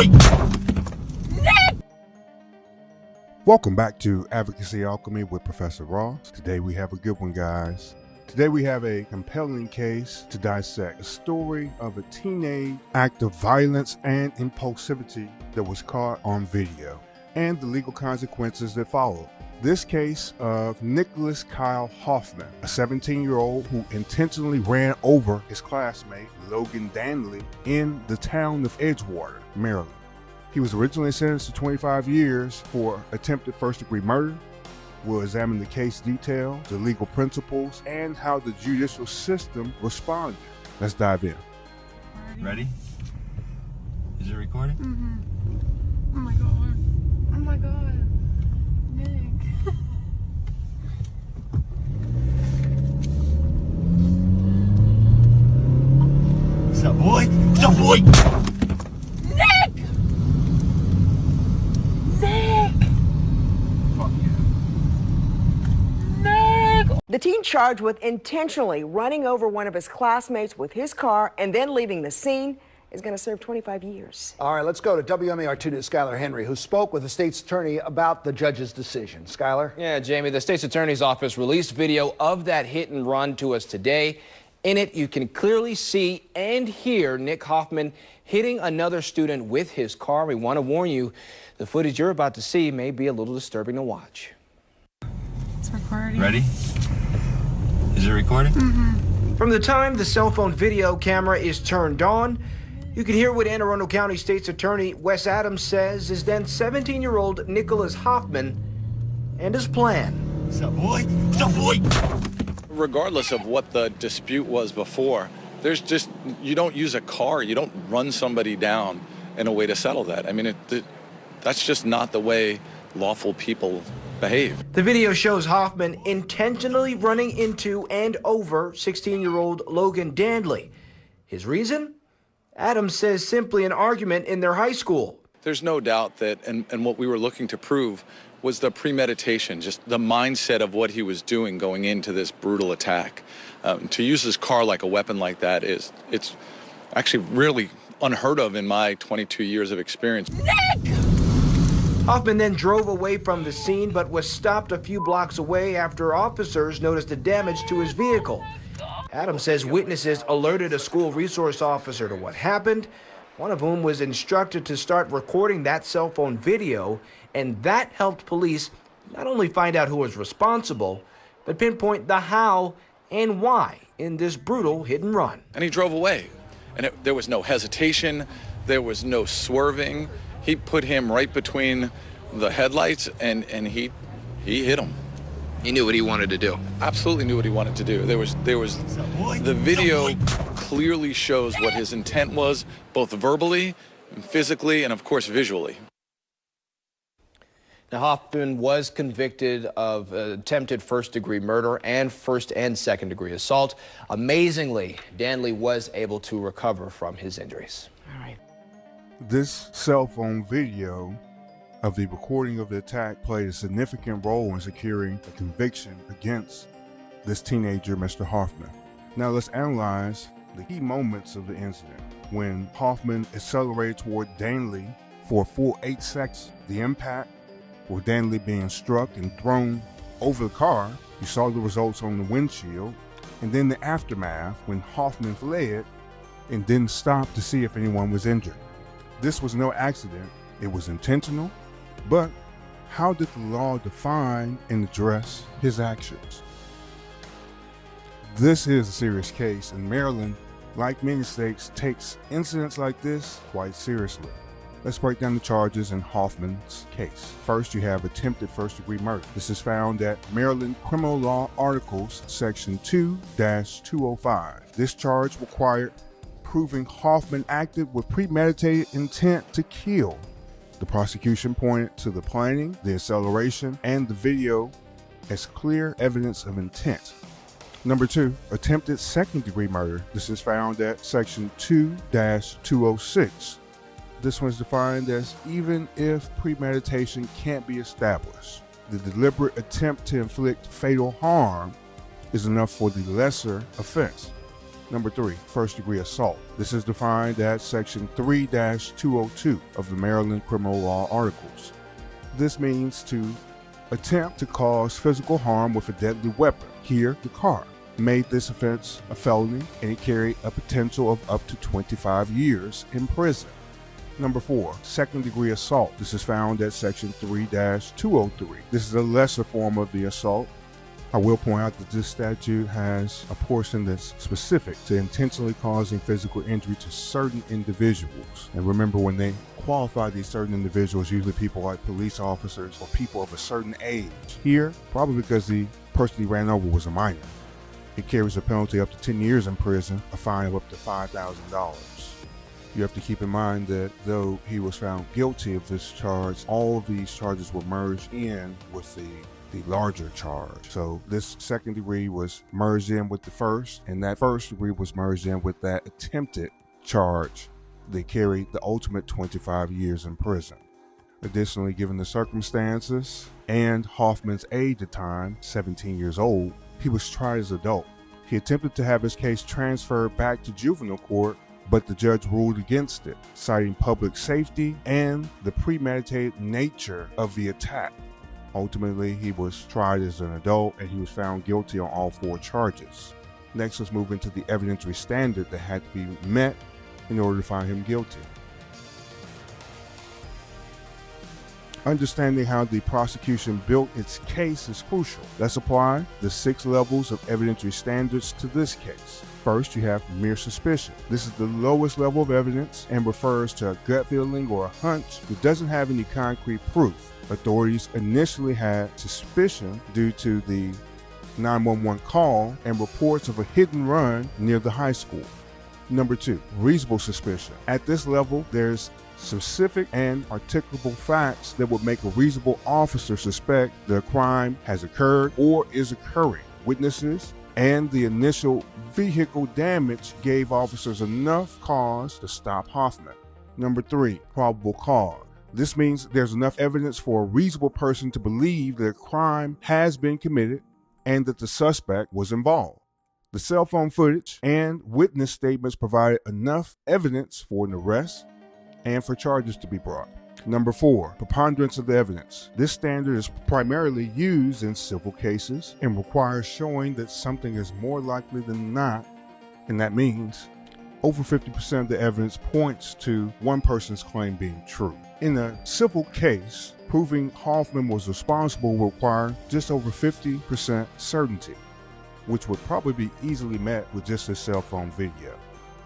boy! Welcome back to Advocacy Alchemy with Professor Ross. Today we have a good one, guys. Today we have a compelling case to dissect, a story of a teenage act of violence and impulsivity that was caught on video, and the legal consequences that followed. This case of Nicholas Kyle Hoffman, a 17-year-old who intentionally ran over his classmate, Logan Dandley, in the town of Edgewater, Maryland. He was originally sentenced to 25 years for attempted first-degree murder. We'll examine the case details, the legal principles, and how the judicial system responded. Let's dive in. Ready? Is it recording? Mm-hmm. Oh my god. Oh my god. Nick. What's up, boy? What's up, boy? Nick! Nick! Fuck yeah. Nick! The teen charged with intentionally running over one of his classmates with his car and then leaving the scene is going to serve 25 years. All right, let's go to WMAR2 News' Skylar Henry, who spoke with the state's attorney about the judge's decision. Skylar? Yeah, Jamie, the state's attorney's office released video of that hit and run to us today. In it, you can clearly see and hear Nick Hoffman hitting another student with his car. We want to warn you, the footage you're about to see may be a little disturbing to watch. It's recording. Ready? Is it recording? Mm-hmm. From the time the cell phone video camera is turned on, you can hear what Anne Arundel County State's Attorney Wes Adams says is then 17-year-old Nicholas Hoffman and his plan. What's up, boy? What's up, boy? Regardless of what the dispute was before, you don't use a car, you don't run somebody down in a way to settle that. I mean, that's just not the way lawful people behave. The video shows Hoffman intentionally running into and over 16-year-old Logan Dandley. His reason? Adams says simply an argument in their high school. There's no doubt that, and what we were looking to prove was the premeditation, just the mindset of what he was doing going into this brutal attack. To use his car like a weapon like that it's actually really unheard of in my 22 years of experience. Nick! Hoffman then drove away from the scene, but was stopped a few blocks away after officers noticed the damage to his vehicle. Adams says witnesses alerted a school resource officer to what happened, one of whom was instructed to start recording that cell phone video, and that helped police not only find out who was responsible, but pinpoint the how and why in this brutal hit and run. And he drove away, and there was no hesitation, there was no swerving. He put him right between the headlights, and he hit him. He knew what he wanted to do. Absolutely knew what he wanted to do. The video clearly shows what his intent was, both verbally, physically, and of course visually. Now, Hoffman was convicted of attempted first-degree murder and first and second-degree assault. Amazingly, Dandley was able to recover from his injuries. All right. This cell phone video of the recording of the attack played a significant role in securing a conviction against this teenager, Mr. Hoffman. Now let's analyze the key moments of the incident. When Hoffman accelerated toward Dandley for a full 8 seconds, the impact with Dandley being struck and thrown over the car, you saw the results on the windshield, and then the aftermath when Hoffman fled and didn't stop to see if anyone was injured. This was no accident, it was intentional, but how did the law define and address his actions? This is a serious case, and Maryland, like many states, takes incidents like this quite seriously. Let's break down the charges in Hoffman's case. First, you have attempted first-degree murder. This is found at Maryland Criminal Law Articles, Section 2-205. This charge required proving Hoffman acted with premeditated intent to kill. The prosecution pointed to the planning, the acceleration, and the video as clear evidence of intent. Number 2, attempted second-degree murder. This is found at Section 2-206. This one is defined as even if premeditation can't be established, the deliberate attempt to inflict fatal harm is enough for the lesser offense. Number 3, first-degree assault. This is defined as Section 3-202 of the Maryland Criminal Law Articles. This means to attempt to cause physical harm with a deadly weapon. Here, the car made this offense a felony, and it carried a potential of up to 25 years in prison. Number 4, second-degree assault. This is found at Section 3-203. This is a lesser form of the assault. I will point out that this statute has a portion that's specific to intentionally causing physical injury to certain individuals. And remember, when they qualify these certain individuals, usually people like police officers or people of a certain age. Here, probably because the person he ran over was a minor. It carries a penalty up to 10 years in prison, a fine of up to $5,000. You have to keep in mind that though he was found guilty of this charge, all of these charges were merged in with the larger charge. So this second degree was merged in with the first, and that first degree was merged in with that attempted charge. They carried the ultimate 25 years in prison. Additionally, given the circumstances and Hoffman's age at the time, 17 years old, he was tried as an adult. He attempted to have his case transferred back to juvenile court, but the judge ruled against it, citing public safety and the premeditated nature of the attack. Ultimately, he was tried as an adult and he was found guilty on all 4 charges. Next, let's move into the evidentiary standard that had to be met in order to find him guilty. Understanding how the prosecution built its case is crucial. Let's apply the 6 levels of evidentiary standards to this case. First, you have mere suspicion. This is the lowest level of evidence and refers to a gut feeling or a hunch that doesn't have any concrete proof. Authorities initially had suspicion due to the 911 call and reports of a hit and run near the high school. Number 2, reasonable suspicion. At this level, there's specific and articulable facts that would make a reasonable officer suspect that a crime has occurred or is occurring. Witnesses and the initial vehicle damage gave officers enough cause to stop Hoffman. Number 3, probable cause. This means there's enough evidence for a reasonable person to believe that a crime has been committed and that the suspect was involved. The cell phone footage and witness statements provided enough evidence for an arrest and for charges to be brought. Number 4, preponderance of the evidence. This standard is primarily used in civil cases and requires showing that something is more likely than not, and that means over 50% of the evidence points to one person's claim being true. In a civil case, proving Hoffman was responsible will require just over 50% certainty, which would probably be easily met with just a cell phone video.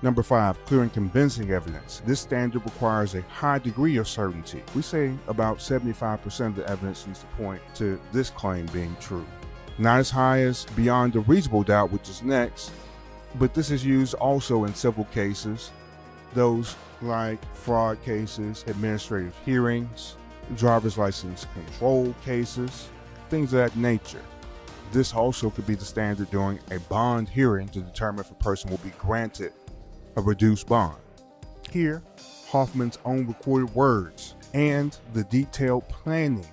Number 5, clear and convincing evidence. This standard requires a high degree of certainty. We say about 75% of the evidence needs to point to this claim being true. Not as high as beyond a reasonable doubt, which is next, but this is used also in civil cases, those like fraud cases, administrative hearings, driver's license control cases, things of that nature. This also could be the standard during a bond hearing to determine if a person will be granted a reduced bond. Here, Hoffman's own recorded words and the detailed planning,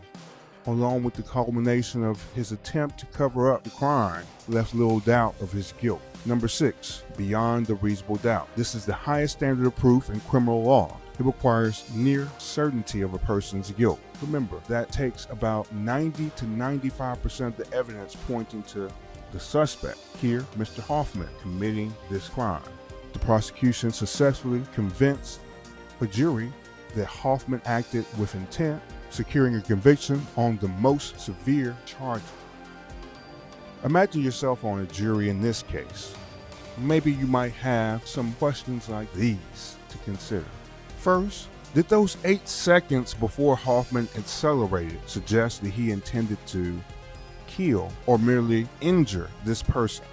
along with the culmination of his attempt to cover up the crime, left little doubt of his guilt. Number 6, beyond a reasonable doubt. This is the highest standard of proof in criminal law. It requires near certainty of a person's guilt. Remember, that takes about 90 to 95% of the evidence pointing to the suspect, here Mr. Hoffman, committing this crime. The prosecution successfully convinced a jury that Hoffman acted with intent, securing a conviction on the most severe charges. Imagine yourself on a jury in this case. Maybe you might have some questions like these to consider. First, did those 8 seconds before Hoffman accelerated suggest that he intended to kill or merely injure this person?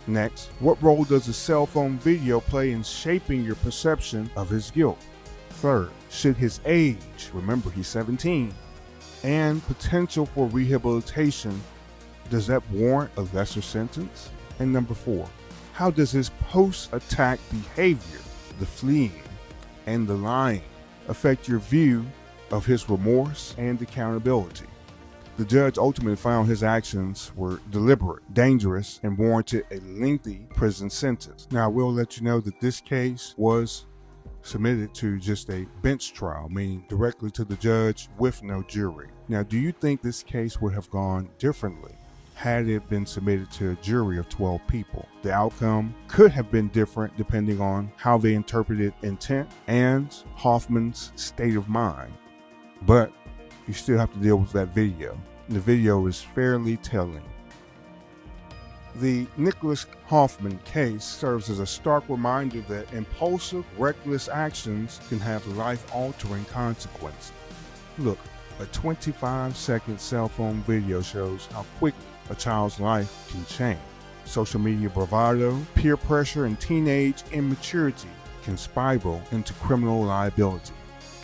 Next, what role does a cell phone video play in shaping your perception of his guilt? Third, should his age, remember he's 17, and potential for rehabilitation, does that warrant a lesser sentence? And number 4, how does his post-attack behavior, the fleeing and the lying, affect your view of his remorse and accountability? The judge ultimately found his actions were deliberate, dangerous, and warranted a lengthy prison sentence. Now, I will let you know that this case was submitted to just a bench trial, meaning directly to the judge with no jury. Now, do you think this case would have gone differently had it been submitted to a jury of 12 people? The outcome could have been different depending on how they interpreted intent and Hoffman's state of mind. But you still have to deal with that video. The video is fairly telling. The Nicholas Hoffman case serves as a stark reminder that impulsive, reckless actions can have life-altering consequences. Look, a 25-second cell phone video shows how quickly a child's life can change. Social media bravado, peer pressure, and teenage immaturity can spiral into criminal liability.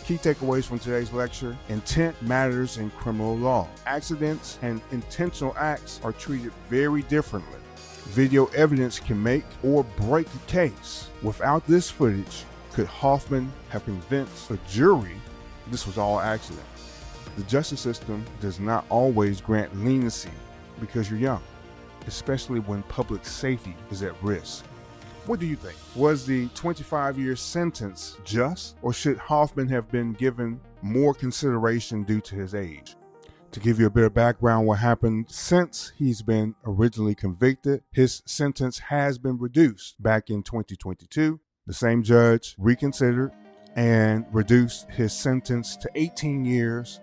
Key takeaways from today's lecture: intent matters in criminal law. Accidents and intentional acts are treated very differently. Video evidence can make or break a case. Without this footage, could Hoffman have convinced a jury this was all accident? The justice system does not always grant leniency because you're young, especially when public safety is at risk. What do you think? Was the 25-year sentence just, or should Hoffman have been given more consideration due to his age? To give you a bit of background, what happened since he's been originally convicted, his sentence has been reduced. Back in 2022, the same judge reconsidered and reduced his sentence to 18 years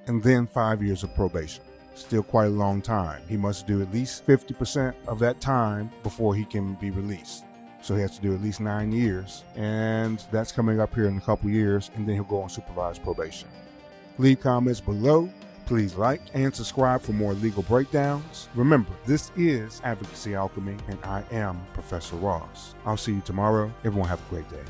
and then 5 years of probation. Still quite a long time. He must do at least 50% of that time before he can be released. So he has to do at least 9 years, and that's coming up here in a couple years, and then he'll go on supervised probation. Leave comments below. Please like and subscribe for more legal breakdowns. Remember, this is Advocacy Alchemy, and I am Professor Ross. I'll see you tomorrow. Everyone have a great day.